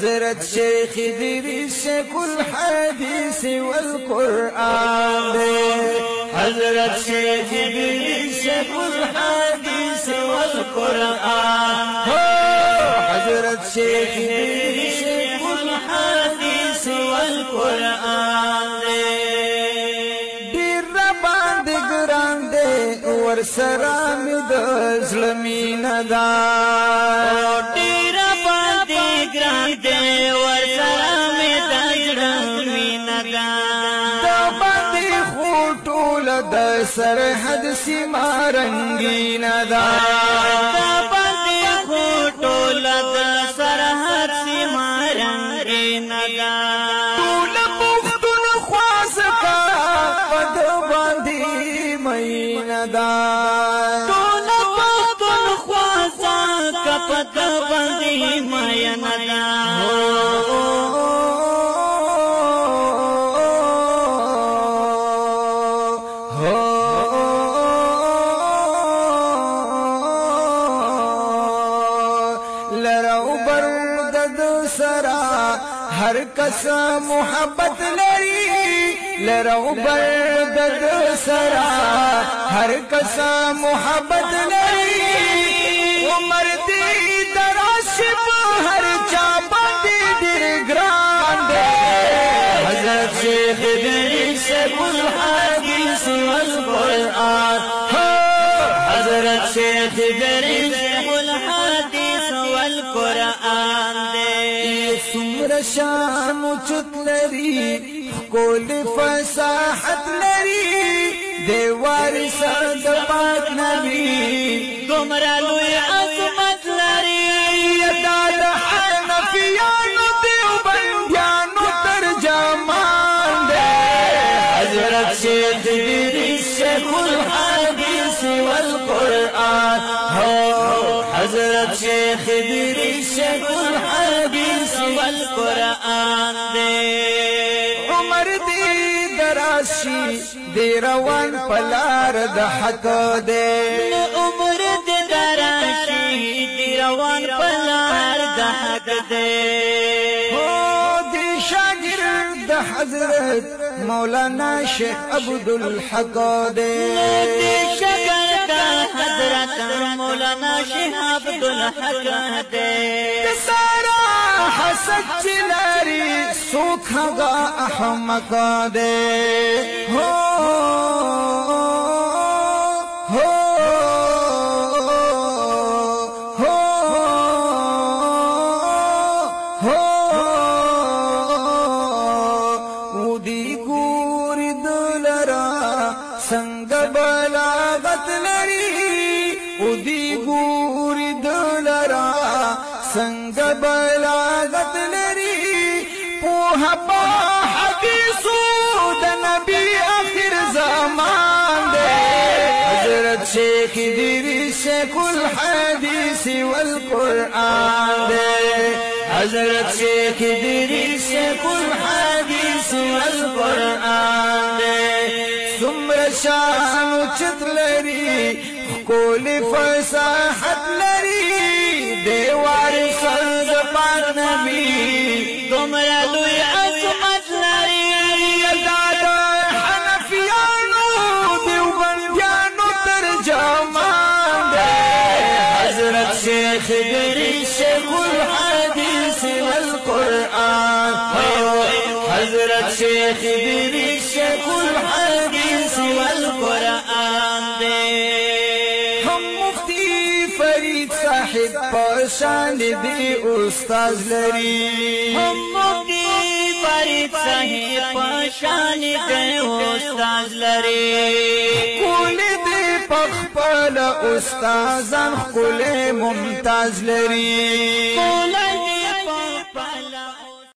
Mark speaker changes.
Speaker 1: حضرت شیخ ادریس کل حدیث والقرآن حضرت شیخ ادریس کل حدیث والقرآن حضرت شیخ ادریس کل حدیث والقرآن دیر باندې ګران دې ورسره مې د زړه مینه ده
Speaker 2: ډېر باندې ګران دې ورسره مې د زړه مینه ده
Speaker 1: د باندې خو ټوله د سرحد سیمه رنګینه ده
Speaker 2: د باندې خو ټوله د سرحد سیمه رنګینه ده
Speaker 1: ټوله پښتونخوا زکه په ده باندې مینه ده
Speaker 2: ټوله پښتونخوا زکه په ده باندې مینه ده
Speaker 1: هر کس محبت لري لرو برد سرا هر کس محبت لري عمر دی دراشب هر چا باندې ډېر ګران دی حضرت شیخ ادریس کل حدیث والقرآن حضرت شیخ ادریس
Speaker 2: کل حدیث والقرآن
Speaker 1: سمر شان چت لري کول فصاحت لري دی وارث د پاک نبی
Speaker 2: دومره لوی عظمت لري
Speaker 1: دا د حنفیانو دیوبندیانو ترجمان دی حضرت شیخ ادریس کل حدیث والقرآن حضرت شیخ ادریس کل حدیث
Speaker 2: والقرآن دے
Speaker 1: عمر دی دراشی دی روان پلار د حق دے
Speaker 2: عمر دی دراشی دی روان پلار د حق دے
Speaker 1: دی شاگرد حضرت مولانا شیخ عبدالحق دے
Speaker 2: دی شاگرد حضرت مولانا شیخ عبدالحق دے
Speaker 1: سارا حسد چلاری سوکھ گا احمق دے ہو संग बलागत लरी उदी गूरी दलरा संग बलागत लरी पोहा पा हदीसो द नबी आखिर ज़मान दे हज़रत शेख इदरीस कुल हदीस वल कुरान दे हज़रत शेख इदरीस कुल हदीस वल कुरान दे سمر شان چت لري کول فصاحت لري دیوار سر پاک نبی
Speaker 2: دومره لوی عظمت لري
Speaker 1: دا د حنفیانو دیوبندیانو ترجمان دی حضرت شیخ ادریس کل حدیث والقرآن حضرت شیخ ادریس کل حدیث والقرآن دے ہم مفتی فرید صاحب پاشان دی استاذ لری
Speaker 2: ہم مفتی فرید صاحب پاشان دی استاذ لری
Speaker 1: کول دی پخپل استازان خل ممتاز لری
Speaker 2: کول